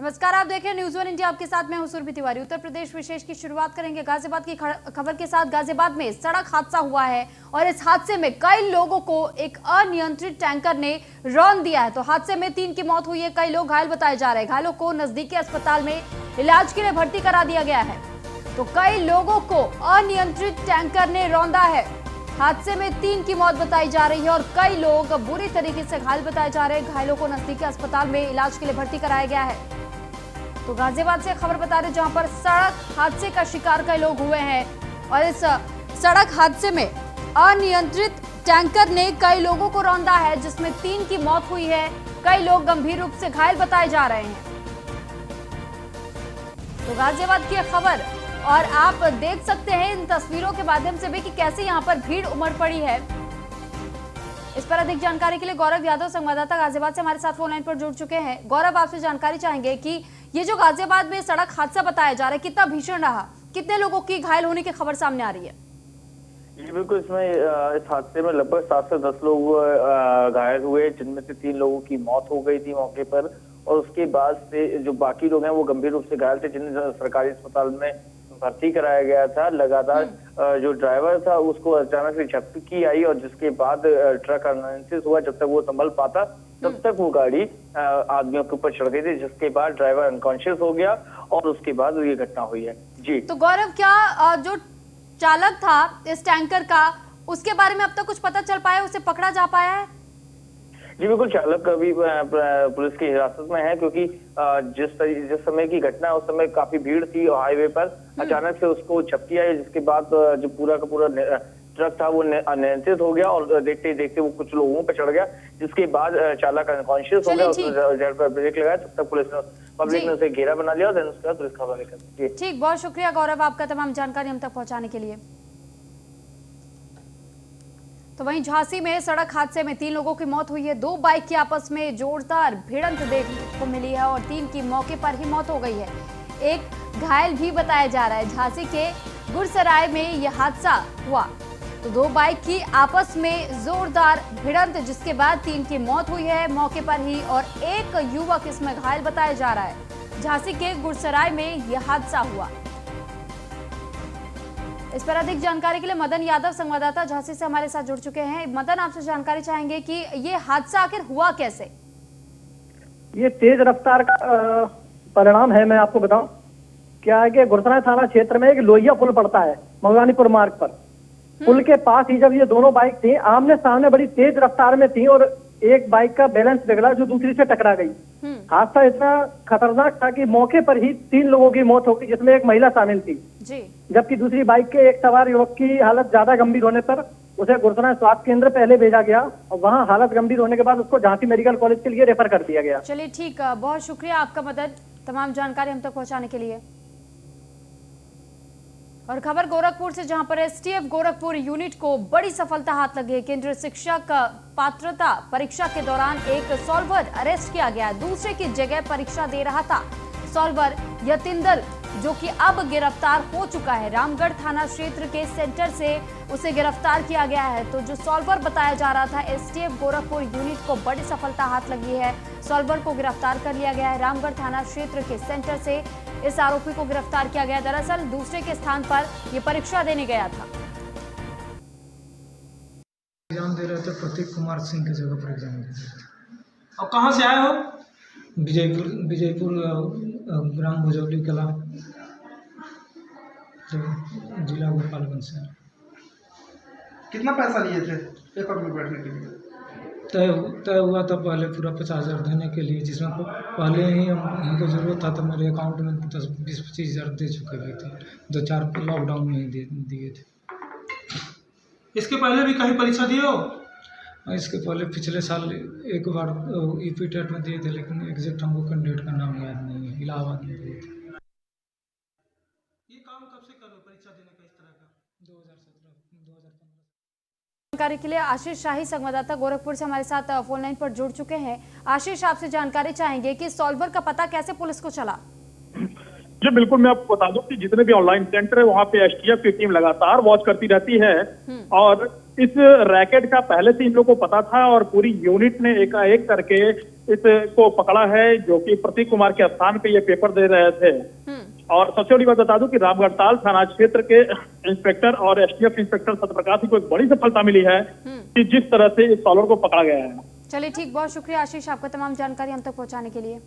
नमस्कार, आप देख रहे हैं न्यूज़ 1 इंडिया। आपके साथ मैं हूं सुरभि तिवारी। उत्तर प्रदेश विशेष की शुरुआत करेंगे गाजियाबाद की खबर के साथ। गाजियाबाद में सड़क हादसा हुआ है और इस हादसे में कई लोगों को एक अनियंत्रित टैंकर ने रौंद दिया है। तो हादसे में 3 की मौत हुई है, कई लोग घायल बताए जा रहे हैं। घायलों को नजदीकी अस्पताल में इलाज के लिए भर्ती करा दिया गया है। तो कई लोगों को अनियंत्रित टैंकर ने रौंदा है। हादसे में 3 की मौत बताई जा रही है और कई लोग बुरी तरीके से घायल बताए जा रहे हैं। घायलों को नजदीकी अस्पताल में इलाज के लिए भर्ती कराया गया है। तो गाजियाबाद से खबर बता रहे जहां पर सड़क हादसे का शिकार कई लोग हुए हैं और इस सड़क हादसे में अनियंत्रित टैंकर ने कई लोगों को रौंदा है, जिसमें 3 की मौत हुई है। कई लोग गंभीर रूप से घायल बताए जा रहे हैं। तो गाजियाबाद की खबर और आप देख सकते हैं इन तस्वीरों के माध्यम से भी कि कैसे यहां पर भीड़ उमड़ पड़ी है। इस पर अधिक जानकारी के लिए गौरव यादव संवाददाता गाजियाबाद से हमारे साथ फोन लाइन पर जुड़ चुके हैं। गौरव, आपसे जानकारी चाहेंगे कि ये जो गाजियाबाद में सड़क हादसा बताया जा रहा है कितना भीषण रहा, कितने लोगों की घायल होने की खबर सामने आ रही है? जी बिल्कुल, इसमें इस हादसे में लगभग 7 से 10 लोग घायल हुए, जिनमें से 3 लोगों की मौत हो गई थी मौके पर और उसके बाद से जो बाकी लोग हैं वो गंभीर रूप से घायल थे, जिन्हें सरकारी अस्पताल में भर्ती कराया गया था। लगातार जो ड्राइवर था उसको अचानक से झपकी आई और जिसके बाद ट्रक अनियंत्रित हुआ। जब तक वो संभल पाता तब तक वो गाड़ी आदमियों के ऊपर चढ़ गई थी, जिसके बाद ड्राइवर अनकॉन्शियस हो गया और उसके बाद ये घटना हुई है। जी तो गौरव, क्या जो चालक था इस टैंकर का, उसके बारे में अब तक कुछ पता चल पाया, उसे पकड़ा जा पाया है? जी बिल्कुल, चालक अभी पुलिस की हिरासत में है, क्योंकि जिस समय की घटना है उस समय काफी भीड़ थी हाईवे पर। अचानक से उसको झपकी आई, जिसके बाद जो पूरा का पूरा ट्रक था वो अनियंत्रित हो गया और देखते ही देखते वो कुछ लोगों पर चढ़ गया, जिसके बाद चालक अनकॉन्शियस हो गया। उसने पर ब्रेक लगाया, तब तक पब्लिक ने उसे घेरा बना लिया और उसके बाद पुलिस का हवाले कर दिया। ठीक, बहुत शुक्रिया गौरव आपका तमाम जानकारी हम तक पहुंचाने के लिए। तो वहीं झांसी में सड़क हादसे में 3 लोगों की मौत हुई है। 2 बाइक की आपस में जोरदार भिड़ंत देखने को मिली है और 3 की मौके पर ही मौत हो गई है। एक घायल भी बताया जा रहा है। झांसी के गुरसराय में यह हादसा हुआ। तो 2 बाइक की आपस में जोरदार भिड़ंत, जिसके बाद 3 की मौत हुई है मौके पर ही और एक युवक इसमें घायल बताया जा रहा है। झांसी के गुरसराय में यह हादसा हुआ। इस पर अधिक जानकारी के लिए मदन यादव संवाददाता झांसी से हमारे साथ जुड़ चुके हैं। मदन, आपसे जानकारी चाहेंगे कि ये हादसा आखिर हुआ कैसे? ये तेज रफ्तार का परिणाम है। मैं आपको बताऊं, क्या है कि गुरसराय थाना क्षेत्र में एक लोहिया पुल पड़ता है मऊरानीपुर मार्ग पर। पुल के पास ही जब ये दोनों बाइक थी, आमने सामने बड़ी तेज रफ्तार में थी और एक बाइक का बैलेंस बिगड़ा जो दूसरी से टकरा गई। हादसा इतना खतरनाक था कि मौके पर ही 3 लोगों की मौत हो गई, जिसमें एक महिला शामिल थी जी। जबकि दूसरी बाइक के एक सवार युवक की हालत ज्यादा गंभीर होने पर उसे गुरसराय स्वास्थ्य केंद्र पहले भेजा गया और वहां हालत गंभीर होने के बाद उसको झांसी मेडिकल कॉलेज के लिए रेफर कर दिया गया। चलिए ठीक, बहुत शुक्रिया आपका मदन, तमाम जानकारी हम तक पहुंचाने के लिए। और खबर गोरखपुर से, जहां पर एसटीएफ गोरखपुर यूनिट को बड़ी सफलता हाथ लगी है। केंद्रीय शिक्षक पात्रता परीक्षा के दौरान एक सॉल्वर अरेस्ट किया गया। दूसरे की जगह परीक्षा दे रहा था सॉल्वर यतिंदर, जो कि अब गिरफ्तार हो चुका है। रामगढ़ थाना क्षेत्र के सेंटर से उसे गिरफ्तार किया गया है। तो जो सॉल्वर बताया जा रहा था, एसटीएफ गोरखपुर यूनिट को बड़ी सफलता हाथ लगी है। सॉल्वर को गिरफ्तार कर लिया गया है। रामगढ़ थाना क्षेत्र के सेंटर से इस आरोपी को गिरफ्तार किया गया। दरअसल दूसरे के स्थान पर यह परीक्षा देने गया था। एग्जाम दे रहे थे, प्रतीक कुमार सिंह की जगह पर एग्जाम दे रहे थे। और कहाँ से आए हो? विजयपुर ग्राम भुजौली कला, जिला गोपालगंज से। कितना पैसा लिए थे पेपर में बैठने के लिए? तय हुआ था पहले पूरा 50,000 देने के लिए, जिसमें पहले ही हमको ज़रूरत था, तो मेरे अकाउंट में 10-20-25 हज़ार दे चुके हुए थे। 2-4 लॉकडाउन में ही दिए थे। इसके पहले भी कहीं परीक्षा दिए हो? इसके पहले पिछले साल एक बार यूपी टेट में दिए थे, लेकिन एग्जैक्ट हमको कैंडिडेट का नाम याद नहीं है। इलाहाबाद में दिए थे। ये काम कब से कर रहे हो, परीक्षा देने का इस तरह का? 2017-2015। जानकारी के लिए आशीष शाही संवाददाता गोरखपुर से हमारे साथ फोन लाइन पर जुड़ चुके हैं। आशीष, आपसे जानकारी चाहेंगे कि सॉल्वर का पता कैसे पुलिस को चला? जी बिल्कुल, मैं आपको बता दूं कि जितने भी ऑनलाइन सेंटर है वहाँ पे एसटीएफ की टीम लगातार वॉच करती रहती है और इस रैकेट का पहले से इन लोगों को पता था और पूरी यूनिट ने एकाएक करके इसको पकड़ा है, जो कि प्रतीक कुमार के स्थान पे ये पेपर दे रहे थे। और सबसे बड़ी बात बता दूं कि रामगढ़ताल थाना क्षेत्र के इंस्पेक्टर और एसटीएफ इंस्पेक्टर सत्यप्रकाश को एक बड़ी सफलता मिली है कि जिस तरह से इस सॉलर को पकड़ा गया है। चलिए ठीक, बहुत शुक्रिया आशीष आपका तमाम जानकारी हम तक पहुंचाने के लिए।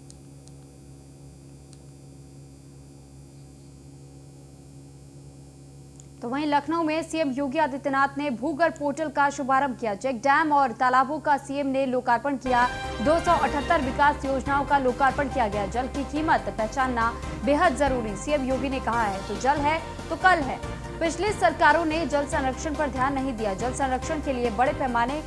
तो वहीं लखनऊ में सीएम योगी आदित्यनाथ ने भूगर्भ पोर्टल का शुभारंभ किया। चेक डैम और तालाबों का सीएम ने लोकार्पण किया। 278 विकास योजनाओं का लोकार्पण किया गया। जल की कीमत पहचानना बेहद जरूरी, सीएम योगी ने कहा है। तो जल है तो कल है। पिछली सरकारों ने जल संरक्षण पर ध्यान नहीं दिया। जल संरक्षण के लिए बड़े पैमाने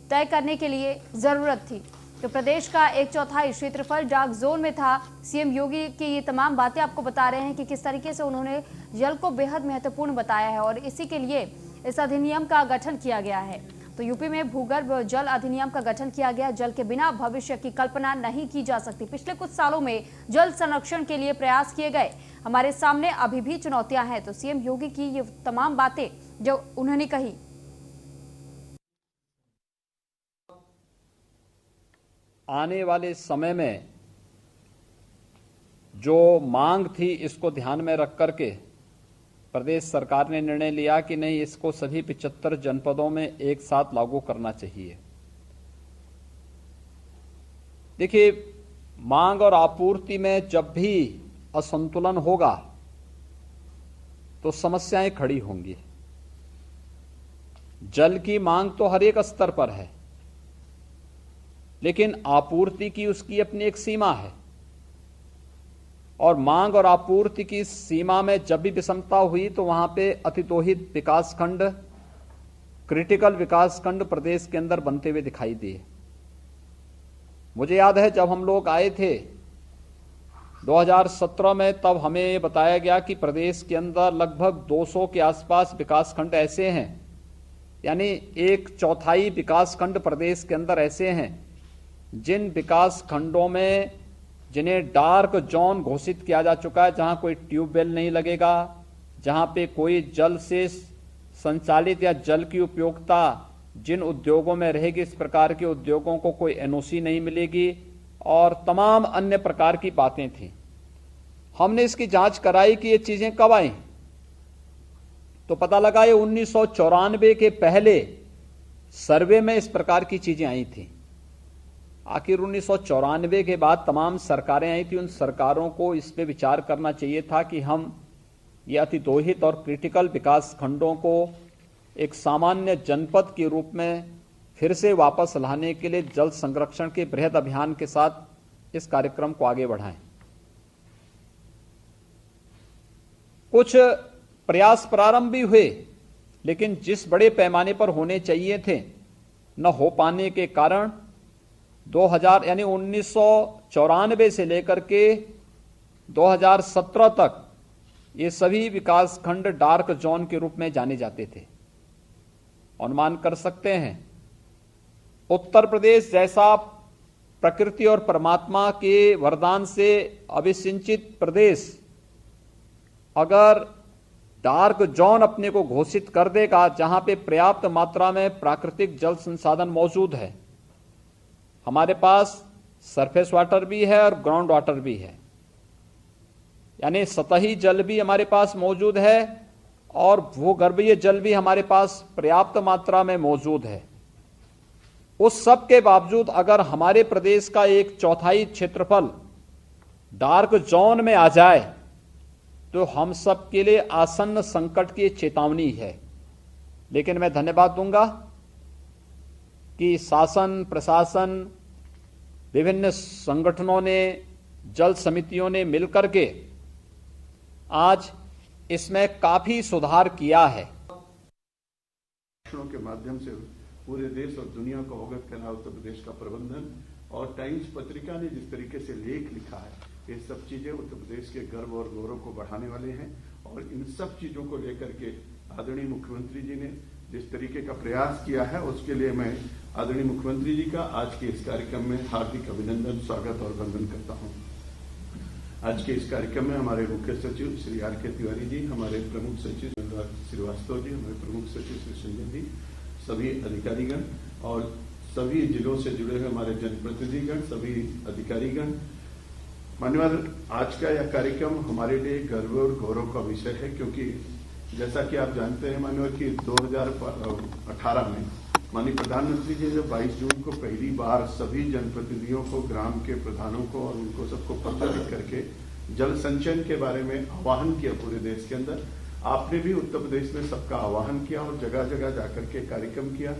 तय करने के लिए जरूरत थी। तो प्रदेश का 1/4 क्षेत्रफल डार्क जोन में था। सीएम योगी की ये तमाम बातें आपको बता रहे हैं कि किस तरीके से उन्होंने जल को बेहद महत्वपूर्ण बताया है और इसी के लिए इस अधिनियम का गठन किया गया है। तो यूपी में भूगर्भ जल अधिनियम का गठन किया गया। जल के बिना भविष्य की कल्पना नहीं की जा सकती। पिछले कुछ सालों में जल संरक्षण के लिए प्रयास किए गए। हमारे सामने अभी भी चुनौतियां हैं। तो सीएम योगी की ये तमाम बातें जो उन्होंने कही। आने वाले समय में जो मांग थी, इसको ध्यान में रख करके प्रदेश सरकार ने निर्णय लिया कि नहीं, इसको सभी 75 जनपदों में एक साथ लागू करना चाहिए। देखिए, मांग और आपूर्ति में जब भी असंतुलन होगा तो समस्याएं खड़ी होंगी। जल की मांग तो हर एक स्तर पर है, लेकिन आपूर्ति की उसकी अपनी एक सीमा है। और मांग और आपूर्ति की सीमा में जब भी विषमता हुई तो वहां पे अतिदोहित विकासखंड, क्रिटिकल विकासखंड प्रदेश के अंदर बनते हुए दिखाई दिए। मुझे याद है जब हम लोग आए थे 2017 में, तब हमें बताया गया कि प्रदेश के अंदर लगभग 200 के आसपास विकासखंड ऐसे हैं, यानी 1/4 विकासखंड प्रदेश के अंदर ऐसे हैं जिन विकास खंडों में जिन्हें डार्क जोन घोषित किया जा चुका है, जहां कोई ट्यूबवेल नहीं लगेगा, जहां पे कोई जल से संचालित या जल की उपयोगिता जिन उद्योगों में रहेगी, इस प्रकार के उद्योगों को कोई एनओसी नहीं मिलेगी और तमाम अन्य प्रकार की बातें थी। हमने इसकी जांच कराई कि ये चीजें कब आई, तो पता लगा ये 1994 के पहले सर्वे में इस प्रकार की चीजें आई थी। आखिर 1994 के बाद तमाम सरकारें आई थी, उन सरकारों को इस पे विचार करना चाहिए था कि हम ये अतिदोहित और क्रिटिकल विकास खंडों को एक सामान्य जनपद के रूप में फिर से वापस लाने के लिए जल संरक्षण के बृहद अभियान के साथ इस कार्यक्रम को आगे बढ़ाएं। कुछ प्रयास प्रारंभ भी हुए, लेकिन जिस बड़े पैमाने पर होने चाहिए थे न हो पाने के कारण 2000 यानी 1994 से लेकर के 2017 तक ये सभी विकास खंड डार्क जोन के रूप में जाने जाते थे। अनुमान कर सकते हैं, उत्तर प्रदेश जैसा प्रकृति और परमात्मा के वरदान से अभिसिंचित प्रदेश अगर डार्क जोन अपने को घोषित कर देगा, जहां पे पर्याप्त मात्रा में प्राकृतिक जल संसाधन मौजूद है, हमारे पास सरफेस वाटर भी है और ग्राउंड वाटर भी है, यानी सतही जल भी हमारे पास मौजूद है और भूगर्भीय जल भी हमारे पास पर्याप्त मात्रा में मौजूद है। उस सब के बावजूद अगर हमारे प्रदेश का 1/4 क्षेत्रफल डार्क जोन में आ जाए तो हम सब के लिए आसन्न संकट की चेतावनी है। लेकिन मैं धन्यवाद दूंगा कि शासन, प्रशासन, विभिन्न संगठनों ने, जल समितियों ने मिलकर के आज इसमें काफी सुधार किया है। के माध्यम से पूरे देश और दुनिया को अवगत करना उत्तर प्रदेश का प्रबंधन और टाइम्स पत्रिका ने जिस तरीके से लेख लिखा है, ये सब चीजें उत्तर प्रदेश के गर्व और गौरव को बढ़ाने वाले हैं। और इन सब चीजों को लेकर के आदरणीय मुख्यमंत्री जी ने जिस तरीके का प्रयास किया है, उसके लिए मैं आदरणीय मुख्यमंत्री जी का आज के इस कार्यक्रम में हार्दिक अभिनंदन, स्वागत और वंदन करता हूं। आज के इस कार्यक्रम में हमारे मुख्य सचिव श्री आर.के. तिवारी जी, हमारे प्रमुख सचिव श्रीवास्तव जी, हमारे प्रमुख सचिव श्री संजय जी, सभी अधिकारीगण और सभी जिलों से जुड़े हुए हमारे जनप्रतिनिधिगण, सभी अधिकारीगण, मान्यवर, आज का यह कार्यक्रम हमारे लिए गर्व और गौरव का विषय है, क्योंकि जैसा कि आप जानते हैं मान्यवर कि 2018 में माननीय प्रधानमंत्री जी ने 22 जून को पहली बार सभी जनप्रतिनिधियों को, ग्राम के प्रधानों को और उनको सबको पत्र लिख करके जल संचयन के बारे में आह्वान किया पूरे देश के अंदर। आपने भी उत्तर प्रदेश में सबका आह्वान किया और जगह जगह जाकर के कार्यक्रम किया,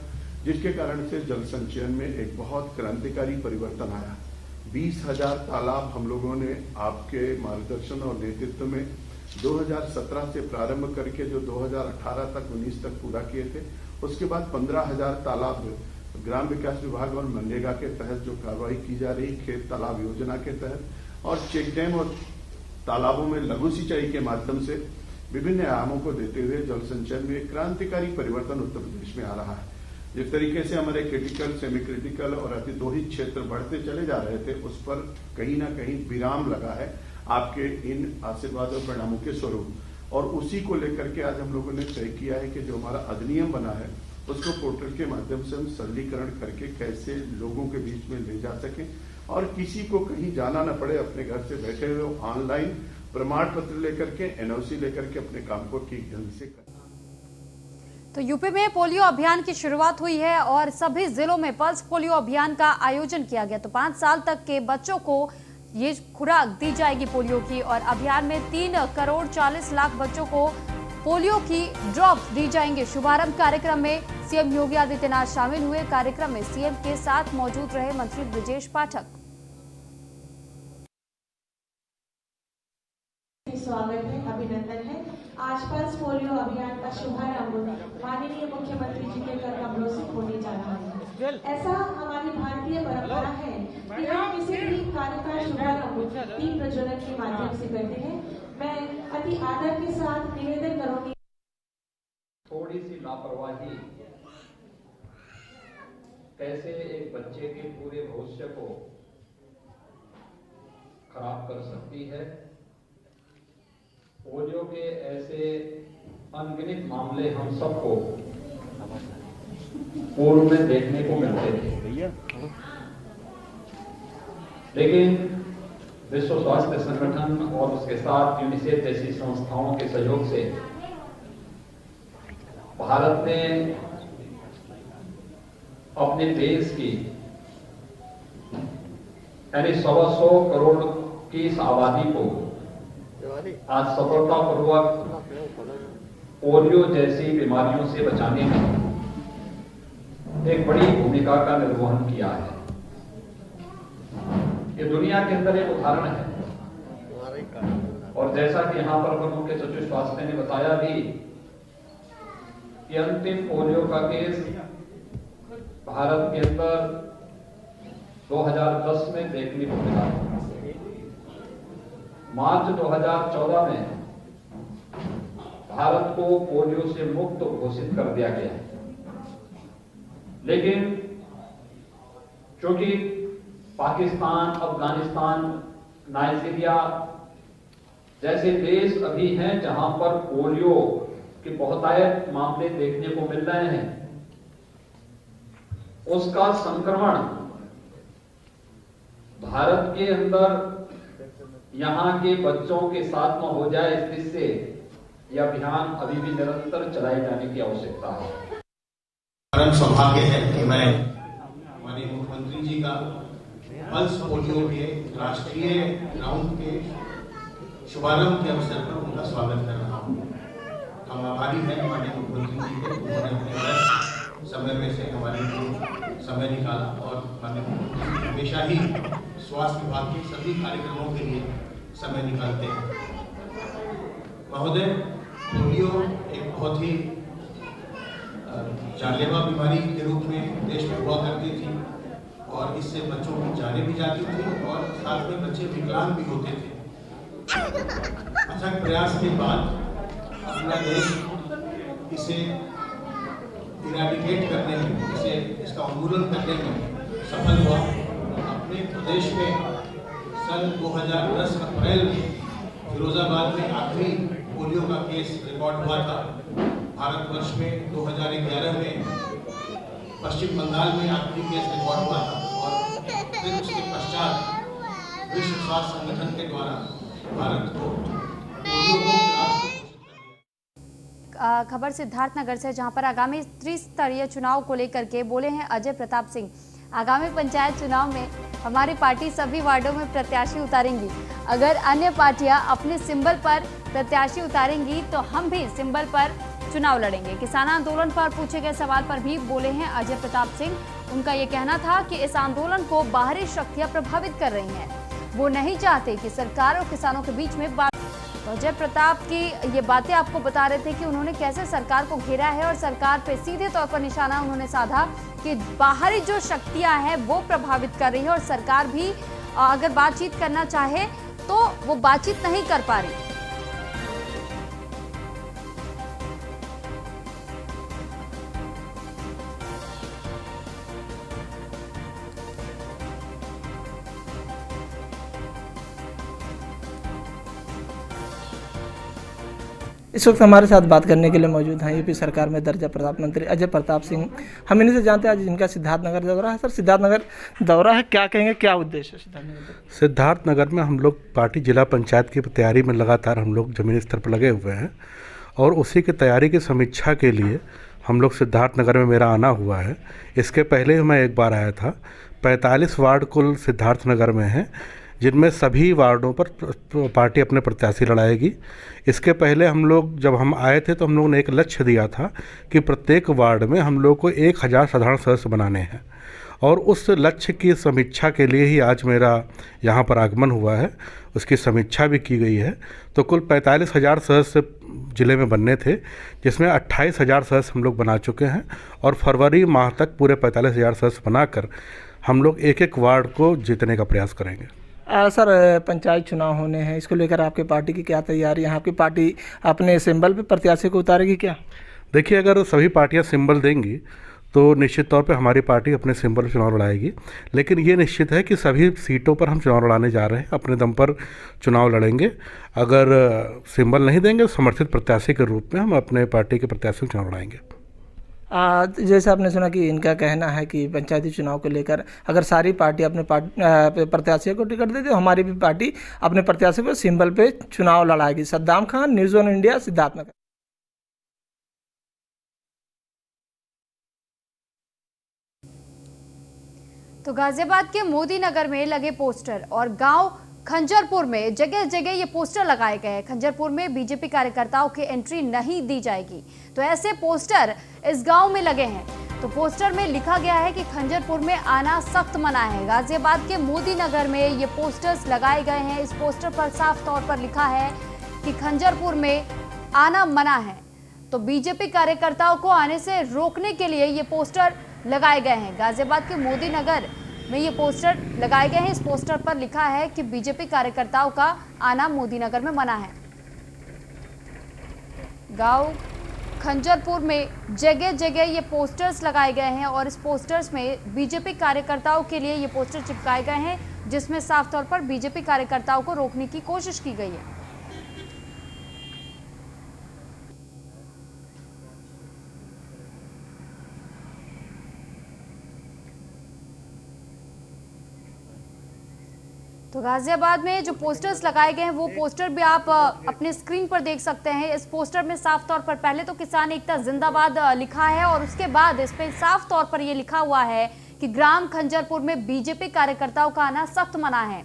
जिसके कारण से जल संचयन में एक बहुत क्रांतिकारी परिवर्तन आया। 20,000 तालाब हम लोगों ने आपके मार्गदर्शन और नेतृत्व में 2017 से प्रारंभ करके जो 2018 तक 19 तक पूरा किए थे, उसके बाद 15,000 तालाब ग्राम विकास विभाग और मनरेगा के तहत जो कार्रवाई की जा रही खेत तालाब योजना के तहत, और चेक डैम और तालाबों में लघु सिंचाई के माध्यम से विभिन्न आयामों को देते हुए जल संचयन में क्रांतिकारी परिवर्तन उत्तर प्रदेश में आ रहा है। जिस तरीके से हमारे क्रिटिकल, सेमी क्रिटिकल और अतिदोहित क्षेत्र बढ़ते चले जा रहे थे, उस पर कहीं ना कहीं विराम लगा है आपके इन आशीर्वाद और परिणामों के स्वरूप। और उसी को लेकर के आज हम लोगों ने तय किया है कि जो हमारा अधिनियम बना है उसको पोर्टल के माध्यम से हम सरलीकरण करके कैसे लोगों के बीच में ले जा सकें और किसी को कहीं जाना न पड़े, अपने घर से बैठे हुए ऑनलाइन प्रमाण पत्र लेकर के, एनओसी लेकर के अपने काम को ठीक ढंग से करें। तो यूपी में पोलियो अभियान की शुरुआत हुई है और सभी जिलों में पल्स पोलियो अभियान का आयोजन किया गया। तो 5 साल तक के बच्चों को ये खुराक दी जाएगी पोलियो की, और अभियान में 3 करोड़ 40 लाख बच्चों को पोलियो की ड्रॉप दी जाएंगे। शुभारंभ कार्यक्रम में सीएम योगी आदित्यनाथ शामिल हुए। कार्यक्रम में सीएम के साथ मौजूद रहे मंत्री ब्रजेश पाठक। स्वागत है, अभिनंदन है। आज पल्स पोलियो अभियान का शुभारंभ माननीय मुख्यमंत्री जी के कर कमलों से होने जा रहा है। ऐसा हमारी भारतीय परंपरा है कि हम किसी भी कार्य का शुभारंभ दीप प्रज्वलन के माध्यम से करते हैं। मैं अति आदर के साथ निवेदन करूंगी, थोड़ी सी लापरवाही कैसे एक बच्चे के पूरे भविष्य को खराब कर सकती है। पोलियो के ऐसे अनगिनत मामले हम सबको पूर्व में देखने को मिलते थे, लेकिन विश्व स्वास्थ्य संगठन और उसके साथ यूनिसेफ जैसी संस्थाओं के सहयोग से भारत ने अपने देश की यानी 125 करोड़ की इस आबादी को आज सफलतापूर्वक पोलियो जैसी बीमारियों से बचाने में एक बड़ी भूमिका का निर्वहन किया है। ये दुनिया के अंदर एक उदाहरण है, और जैसा कि यहाँ पर प्रमुख के सचिव स्वास्थ्य ने बताया भी कि अंतिम पोलियो का केस भारत के अंदर 2010 में देखने को मिला। मार्च 2014 में भारत को पोलियो से मुक्त घोषित कर दिया गया, लेकिन चूंकि पाकिस्तान, अफगानिस्तान, नाइजीरिया जैसे देश अभी हैं जहां पर पोलियो के बहुतायत मामले देखने को मिल रहे हैं, उसका संक्रमण भारत के अंदर यहां के बच्चों के साथ न हो जाए, इस दृष्टि से यह अभियान अभी भी निरंतर चलाए जाने की आवश्यकता है। परम सौभाग्य है कि मैं हमारे मुख्यमंत्री जी का पल्स पोलियो के राष्ट्रीय राउंड के शुभारंभ के अवसर पर उनका स्वागत कर रहा हूँ। हम आभारी हैं हमारे मुख्यमंत्री जी के, उन्होंने अपने समय में से हमारे लिए समय निकाला और हमारे हमेशा ही स्वास्थ्य विभाग के सभी कार्यक्रमों के लिए समय निकालते हैं। महोदय, पोलियो एक बहुत ही जानलेवा बीमारी के रूप में देश में हुआ करती थी और इससे बच्चों की जानें भी जाती थी और साथ में बच्चे विकलांग भी होते थे। अथक प्रयास के बाद अपना देश इसे इरेडिकेट करने में, इसका उन्मूलन करने में सफल हुआ। अपने प्रदेश में सन 2010 अप्रैल में फिरोजाबाद में आखिरी पोलियो का केस रिकॉर्ड हुआ था। भारतवर्ष में 2011 में पश्चिम बंगाल में आखिरी केस रिकॉर्ड हुआ था और फिर उसके पश्चात विश्व स्वास्थ्य संगठन के द्वारा भारत को पोलियो मुक्त राष्ट्र घोषित कर दिया। खबर सिद्धार्थनगर से, जहां पर आगामी त्रिस्तरीय चुनाव को लेकर के बोले हैं अजय प्रताप सिंह। आगामी पंचायत चुनाव में हमारी पार्टी सभी वार्डों में प्रत्याशी उतारेंगी। अगर अन्य पार्टियां अपने सिंबल पर प्रत्याशी उतारेंगी तो हम भी सिंबल पर चुनाव लड़ेंगे। किसान आंदोलन पर पूछे गए सवाल पर भी बोले हैं अजय प्रताप सिंह। उनका ये कहना था कि इस आंदोलन को बाहरी शक्तियां प्रभावित कर रही हैं। वो नहीं चाहते कि सरकार और किसानों के बीच में बात। तो अजय प्रताप की ये बातें आपको बता रहे थे कि उन्होंने कैसे सरकार को घेरा है और सरकार पे सीधे तौर पर निशाना उन्होंने साधा कि बाहरी जो शक्तियां हैं वो प्रभावित कर रही है और सरकार भी अगर बातचीत करना चाहे तो वो बातचीत नहीं कर पा रही। इस वक्त हमारे साथ बात करने के लिए मौजूद हैं यूपी सरकार में दर्जा प्राप्त मंत्री अजय प्रताप सिंह। हम इन्हीं से जानते हैं आज इनका सिद्धार्थनगर दौरा है। सर, सिद्धार्थनगर दौरा है, क्या कहेंगे, क्या उद्देश्य है सिद्धार्थनगर? सिद्धार्थनगर में हम लोग पार्टी जिला पंचायत की तैयारी में लगातार हम लोग जमीनी स्तर पर लगे हुए हैं और उसी की तैयारी की समीक्षा के लिए हम लोग सिद्धार्थनगर में मेरा आना हुआ है। इसके पहले मैं एक बार आया था। 45 वार्ड कुल सिद्धार्थनगर में हैं, जिनमें सभी वार्डों पर पार्टी अपने प्रत्याशी लड़ाएगी। इसके पहले हम लोग जब हम आए थे तो हम लोगों ने एक लक्ष्य दिया था कि प्रत्येक वार्ड में हम लोग को 1000 साधारण सदस्य बनाने हैं और उस लक्ष्य की समीक्षा के लिए ही आज मेरा यहाँ पर आगमन हुआ है। उसकी समीक्षा भी की गई है। तो कुल 45,000 सदस्य ज़िले में बनने थे, जिसमें 28,000 सदस्य हम लोग बना चुके हैं और फरवरी माह तक पूरे 45,000 सदस्य बनाकर हम लोग एक एक वार्ड को जीतने का प्रयास करेंगे। सर, पंचायत चुनाव होने हैं, इसको लेकर आपकी पार्टी की क्या तैयारी है? आपकी पार्टी अपने सिंबल पे प्रत्याशी को उतारेगी क्या? देखिए, अगर सभी पार्टियां सिंबल देंगी तो निश्चित तौर पे हमारी पार्टी अपने सिंबल पर चुनाव लड़ाएगी। लेकिन ये निश्चित है कि सभी सीटों पर हम चुनाव लड़ाने जा रहे हैं, अपने दम पर चुनाव लड़ेंगे। अगर सिंबल नहीं देंगे तो समर्थित प्रत्याशी के रूप में हम अपने पार्टी के प्रत्याशी को चुनाव लड़ाएंगे। जैसे आपने सुना कि इनका कहना है कि पंचायती चुनाव को लेकर अगर सारी पार्टी अपने प्रत्याशी को टिकट दे दे, हमारी भी पार्टी अपने प्रत्याशी को सिंबल पे चुनाव लड़ाएगी। Saddam Khan, news on India, Siddharthnagar. तो गाजियाबाद के मोदी नगर में लगे पोस्टर और गांव खंजरपुर में जगह जगह ये पोस्टर लगाए गए हैं। खंजरपुर में बीजेपी कार्यकर्ताओं की एंट्री नहीं दी जाएगी, तो ऐसे पोस्टर इस गांव में लगे हैं। तो पोस्टर में लिखा गया है कि खंजरपुर में आना सख्त मना है। गाजियाबाद के मोदी नगर में ये पोस्टर्स लगाए गए हैं। इस पोस्टर पर साफ तौर पर लिखा है कि खंजरपुर में आना मना है। तो बीजेपी कार्यकर्ताओं को आने से रोकने के लिए ये पोस्टर लगाए गए हैं। गाजियाबाद के मोदी नगर में ये पोस्टर लगाए गए हैं। इस पोस्टर पर लिखा है कि बीजेपी कार्यकर्ताओं का आना मोदी नगर में मना है। गांव खंजरपुर में जगह जगह ये पोस्टर्स लगाए गए हैं और इस पोस्टर्स में बीजेपी कार्यकर्ताओं के लिए ये पोस्टर चिपकाए गए हैं, जिसमें साफ तौर पर बीजेपी कार्यकर्ताओं को रोकने की कोशिश की गई है। तो गाजियाबाद में जो पोस्टर्स लगाए गए हैं वो पोस्टर भी आप अपने स्क्रीन पर देख सकते हैं। इस पोस्टर में साफ तौर पर पहले तो किसान एकता जिंदाबाद लिखा है और उसके बाद इस पे साफ तौर पर ये लिखा हुआ है कि ग्राम खंजरपुर में बीजेपी कार्यकर्ताओं का आना सख्त मना है।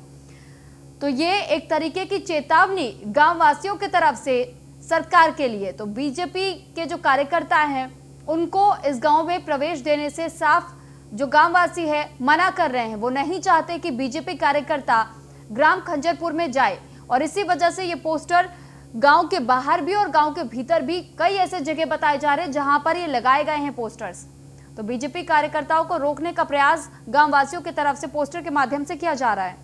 तो ये एक तरीके की चेतावनी गांव वासियों की तरफ से सरकार के लिए। तो बीजेपी के जो कार्यकर्ता हैं उनको इस गाँव में प्रवेश देने से साफ जो गांववासी है मना कर रहे हैं। वो नहीं चाहते कि बीजेपी कार्यकर्ता ग्राम खंजरपुर में जाए और इसी वजह से ये पोस्टर गांव के बाहर भी और गांव के भीतर भी कई ऐसे जगह बताए जा रहे हैं जहां पर ये लगाए गए हैं पोस्टर्स। तो बीजेपी कार्यकर्ताओं को रोकने का प्रयास गांववासियों की तरफ से पोस्टर के माध्यम से किया जा रहा है।